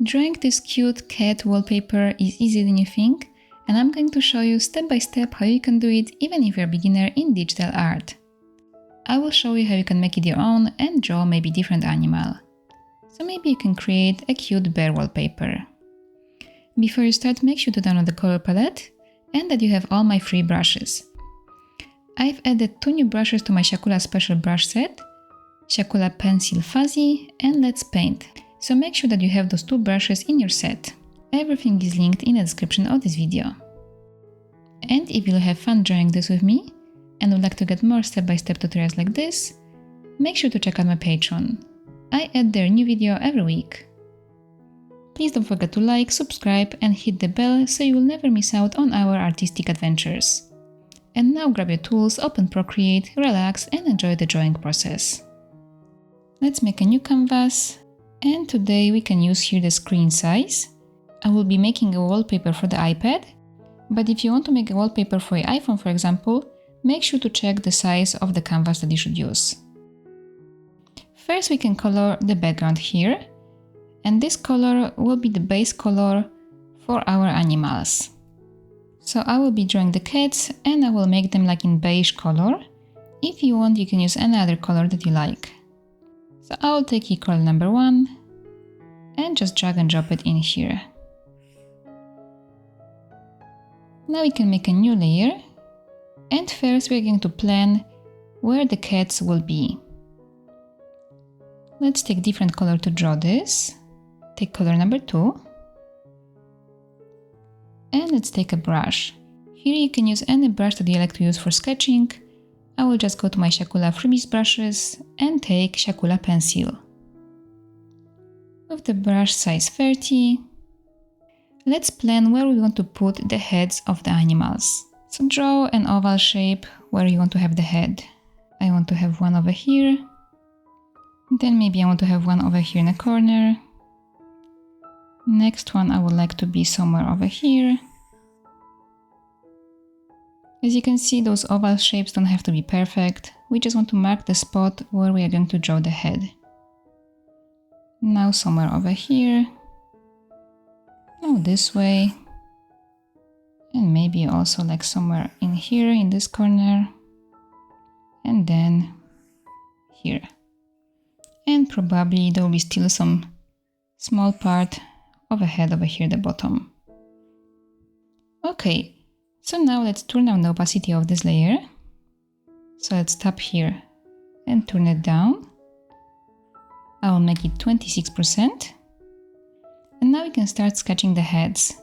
Drawing this cute cat wallpaper is easier than you think, and I'm going to show you step by step how you can do it even if you're a beginner in digital art. I will show you how you can make it your own and draw maybe different animal. So maybe you can create a cute bear wallpaper. Before you start, make sure to download the color palette and that you have all my free brushes. I've added 2 new brushes to my SIAKULA Special brush set, SIAKULA Pencil Fuzzy and Let's Paint. So make sure that you have those 2 brushes in your set. Everything is linked in the description of this video. And if you'll have fun drawing this with me and would like to get more step-by-step tutorials like this, make sure to check out my Patreon. I add their new video every week. Please don't forget to like, subscribe and hit the bell so you will never miss out on our artistic adventures. And now grab your tools, open Procreate, relax and enjoy the drawing process. Let's make a new canvas, and today we can use here the screen size. I will be making a wallpaper for the iPad, but if you want to make a wallpaper for your iPhone, for example, make sure to check the size of the canvas that you should use. First we can color the background here, and this color will be the base color for our animals. So I will be drawing the cats and I will make them like in beige color. If you want, you can use any other color that you like. So I will take color number 1 and just drag and drop it in here. Now we can make a new layer, and first we're going to plan where the cats will be. Let's take different color to draw this. Take color number 2. And let's take a brush. Here you can use any brush that you like to use for sketching. I will just go to my SIAKULA freebies brushes and take SIAKULA Pencil. With the brush size 30, let's plan where we want to put the heads of the animals. So draw an oval shape where you want to have the head. I want to have one over here. Then maybe I want to have one over here in a corner. Next one I would like to be somewhere over here. As you can see, those oval shapes don't have to be perfect. We just want to mark the spot where we are going to draw the head. Now somewhere over here. Now this way. And maybe also like somewhere in here in this corner. And then here. And probably there will be still some small part of a head over here at the bottom. Okay, so now let's turn down the opacity of this layer. So let's tap here and turn it down. I will make it 26%. And now we can start sketching the heads.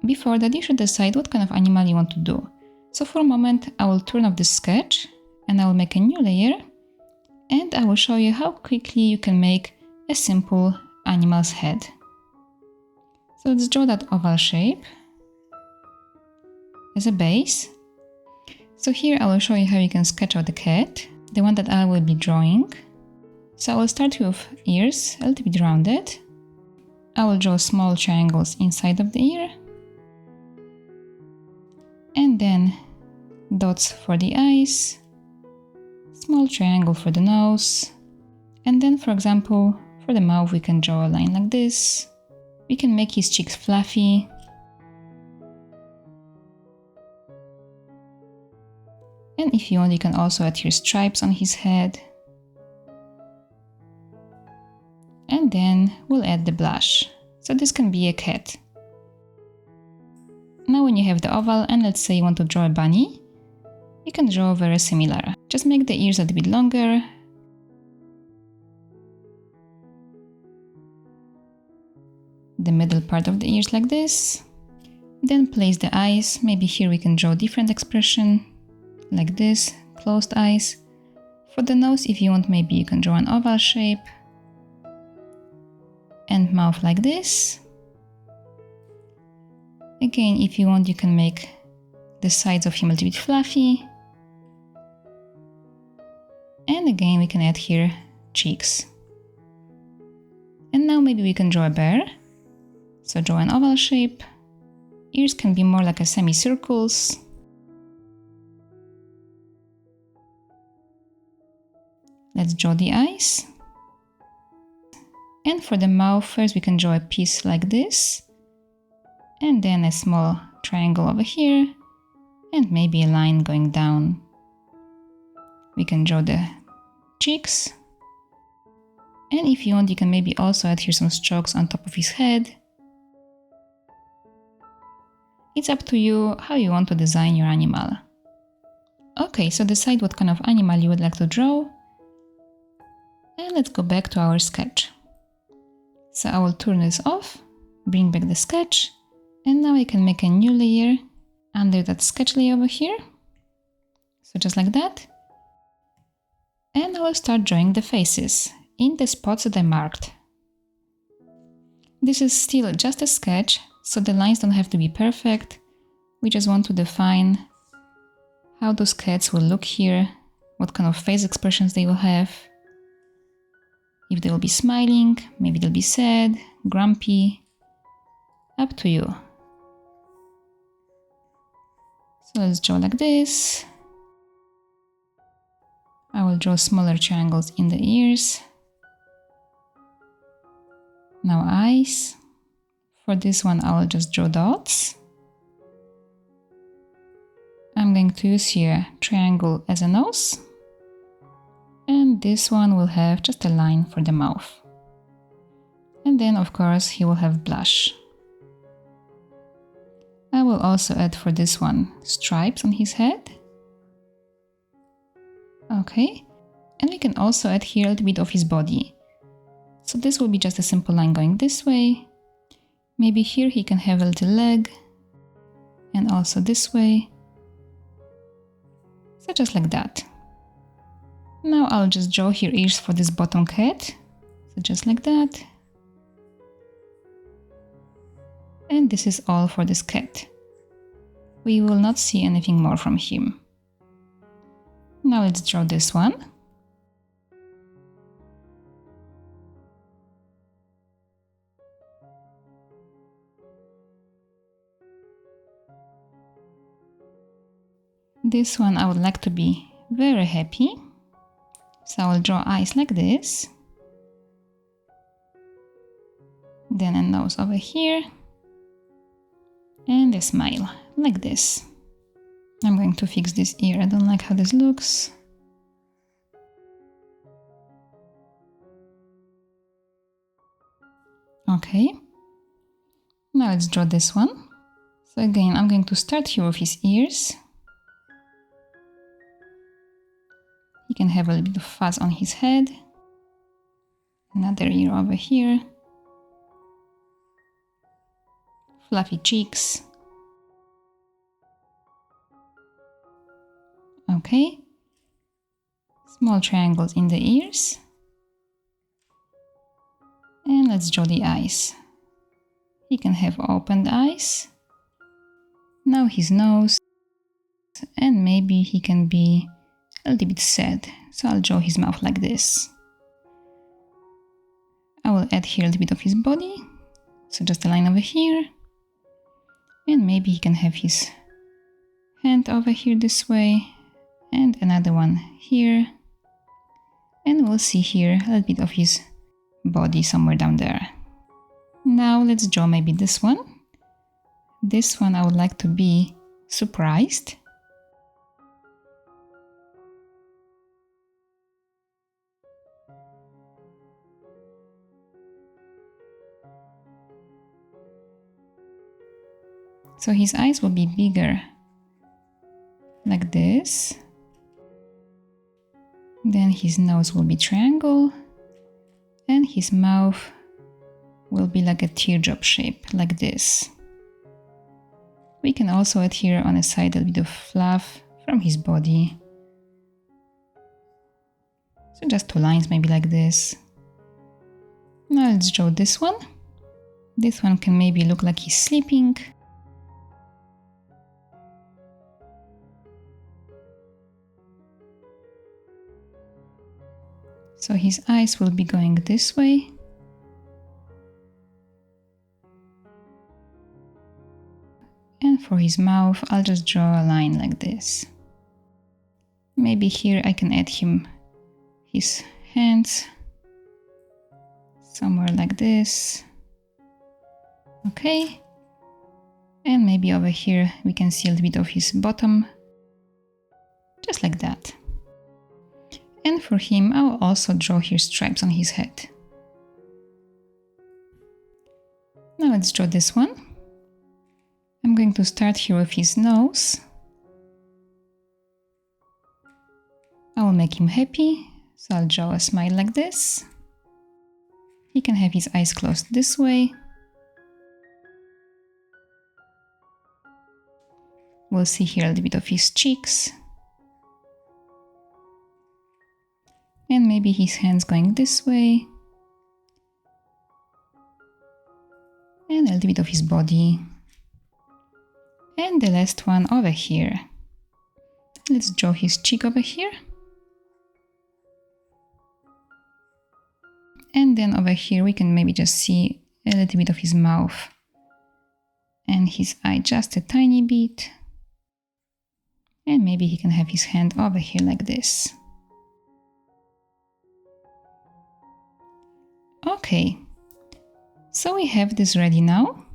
Before that, you should decide what kind of animal you want to do. So for a moment, I will turn off this sketch and I will make a new layer. And I will show you how quickly you can make a simple animal's head. So let's draw that oval shape as a base. So here I will show you how you can sketch out the cat, the one that I will be drawing. So I will start with ears, a little bit rounded. I will draw small triangles inside of the ear. And then dots for the eyes, small triangle for the nose. And then, for example, for the mouth we can draw a line like this. We can make his cheeks fluffy. And if you want, you can also add here stripes on his head. And then we'll add the blush. So this can be a cat. Now when you have the oval and let's say you want to draw a bunny, you can draw very similar. Just make the ears a little bit longer. The middle part of the ears like this. Then place the eyes. Maybe here we can draw different expression, like this, closed eyes. For the nose, if you want, maybe you can draw an oval shape. And mouth like this. Again, if you want, you can make the sides of him a little bit fluffy. And again, we can add here cheeks. And now maybe we can draw a bear. So draw an oval shape. Ears can be more like a semicircles. Let's draw the eyes. And for the mouth, first we can draw a piece like this, and then a small triangle over here, and maybe a line going down. We can draw the cheeks. And if you want, you can maybe also add here some strokes on top of his head. It's up to you how you want to design your animal. Okay, so decide what kind of animal you would like to draw. And let's go back to our sketch. So I will turn this off, bring back the sketch, and now I can make a new layer under that sketch layer over here. So just like that. And I will start drawing the faces in the spots that I marked. This is still just a sketch, so the lines don't have to be perfect. We just want to define how those cats will look here, what kind of face expressions they will have. If they will be smiling, maybe they'll be sad, grumpy, up to you. So let's draw like this. I will draw smaller triangles in the ears. Now eyes. For this one I will just draw dots. I'm going to use here triangle as a nose. And this one will have just a line for the mouth. And then of course he will have blush. I will also add for this one stripes on his head. Okay. And we can also add here a little bit of his body. So this will be just a simple line going this way. Maybe here he can have a little leg. And also this way. So just like that. Now I'll just draw here ears for this bottom cat. So just like that. And this is all for this cat. We will not see anything more from him. Now let's draw this one. This one I would like to be very happy. So I will draw eyes like this. Then a nose over here. And a smile like this. I'm going to fix this ear. I don't like how this looks. Okay. Now let's draw this one. So again, I'm going to start here with his ears. He can have a little bit of fuzz on his head. Another ear over here. Fluffy cheeks. Okay. Small triangles in the ears. And let's draw the eyes. He can have opened eyes. Now his nose. And maybe he can be a little bit sad. So I'll draw his mouth like this. I will add here a little bit of his body. So just a line over here. And maybe he can have his hand over here this way. And another one here. And we'll see here a little bit of his body somewhere down there. Now let's draw maybe this one. This one I would like to be surprised. So his eyes will be bigger, like this. Then his nose will be triangle, and his mouth will be like a teardrop shape, like this. We can also add here on the side a bit of fluff from his body. So just two lines, maybe like this. Now let's draw this one. This one can maybe look like he's sleeping. So his eyes will be going this way. And for his mouth, I'll just draw a line like this. Maybe here I can add him his hands. somewhere like this. Okay. And maybe over here we can see a little bit of his bottom. Just like that. And for him, I will also draw here stripes on his head. Now let's draw this one. I'm going to start here with his nose. I will make him happy, so I'll draw a smile like this. He can have his eyes closed this way. We'll see here a little bit of his cheeks. And maybe his hands going this way. And a little bit of his body. And the last one over here. Let's draw his cheek over here. And then over here we can maybe just see a little bit of his mouth. And his eye just a tiny bit. And maybe he can have his hand over here like this. Okay, so we have this ready now.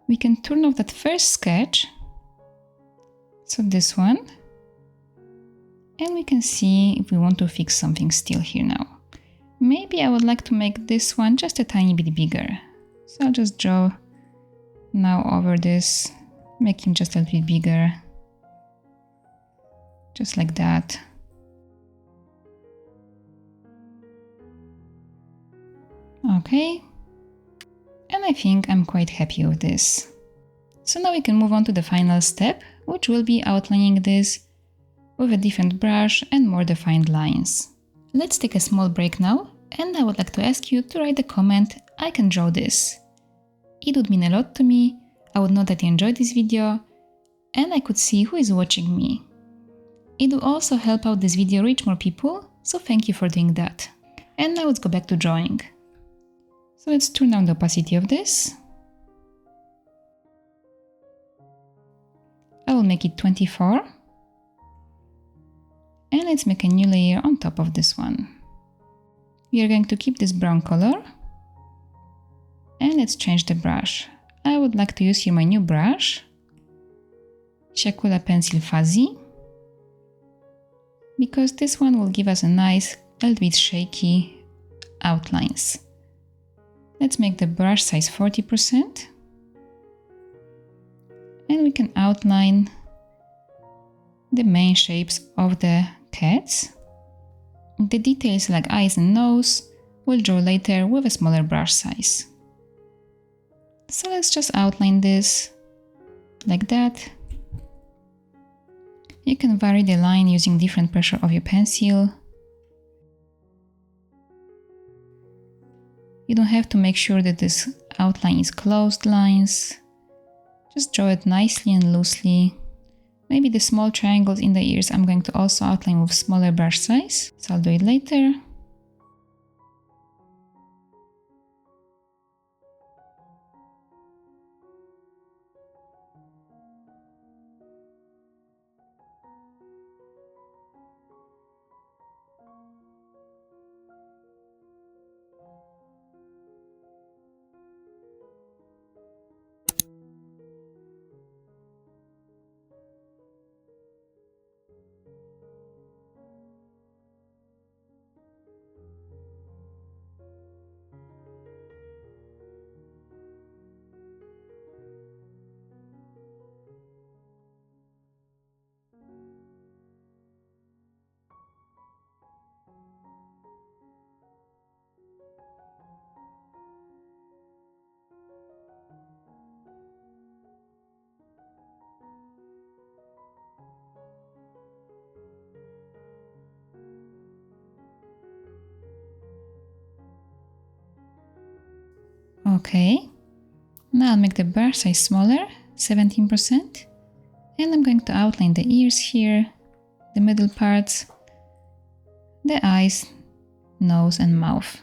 We can turn off that first sketch, so this one, and we can see if we want to fix something still here now. Maybe I would like to make this one just a tiny bit bigger. So I'll just draw now over this, make him just a little bit bigger. Just like that. Okay. And I think I'm quite happy with this. So now we can move on to the final step, which will be outlining this with a different brush and more defined lines. Let's take a small break now, and I would like to ask you to write a comment, I can draw this. It would mean a lot to me, I would know that you enjoyed this video, and I could see who is watching me. It will also help out this video reach more people, so thank you for doing that. And now let's go back to drawing. So let's turn down the opacity of this. I will make it 24. And let's make a new layer on top of this one. We are going to keep this brown color. And let's change the brush. I would like to use here my new brush, SIAKULA Pencil Fuzzy, because this one will give us a nice, a little bit shaky outlines. Let's make the brush size 40%. And we can outline the main shapes of the cats. The details like eyes and nose we'll draw later with a smaller brush size. So let's just outline this like that. You can vary the line using different pressure of your pencil. You don't have to make sure that this outline is closed lines. Just draw it nicely and loosely. Maybe the small triangles in the ears I'm going to also outline with smaller brush size, so I'll do it later. Okay, now I'll make the brush size smaller, 17%, and I'm going to outline the ears here, the middle parts, the eyes, nose and mouth.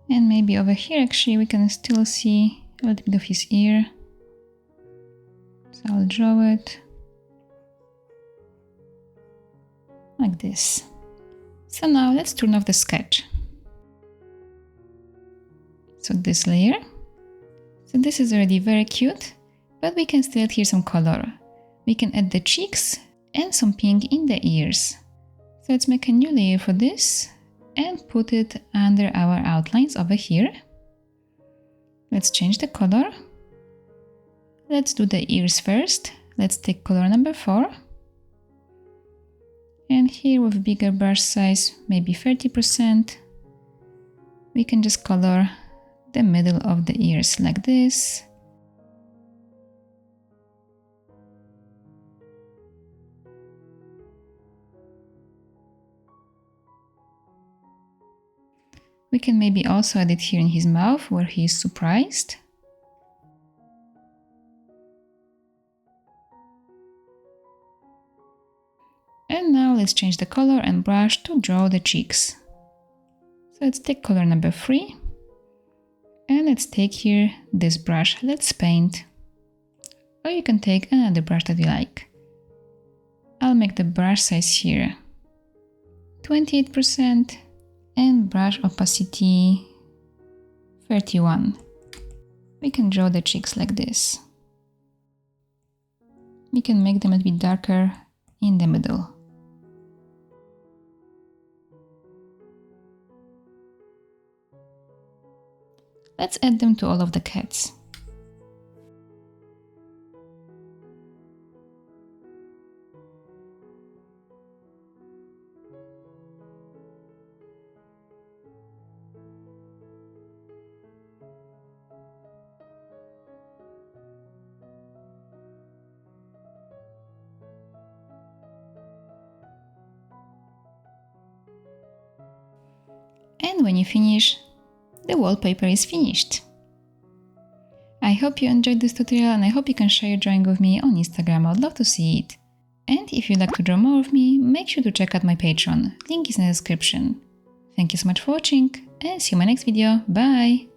And maybe over here actually we can still see a little bit of his ear. So I'll draw it like this. So now let's turn off the sketch. So this layer. So this is already very cute, but we can still add here some color. We can add the cheeks and some pink in the ears. So let's make a new layer for this and put it under our outlines over here. Let's change the color. Let's do the ears first. Let's take color number 4. And here with bigger brush size, maybe 30%, we can just color the middle of the ears like this. We can maybe also add it here in his mouth where he is surprised. And now let's change the color and brush to draw the cheeks. So let's take color number 3. And let's take here this brush, let's paint. Or you can take another brush that you like. I'll make the brush size here 28% and brush opacity 31. We can draw the cheeks like this. We can make them a bit darker in the middle. Let's add them to all of the cats. And when you finish, the wallpaper is finished. I hope you enjoyed this tutorial and I hope you can share your drawing with me on Instagram. I would love to see it. And if you'd like to draw more with me, make sure to check out my Patreon. Link is in the description. Thank you so much for watching and see you in my next video. Bye!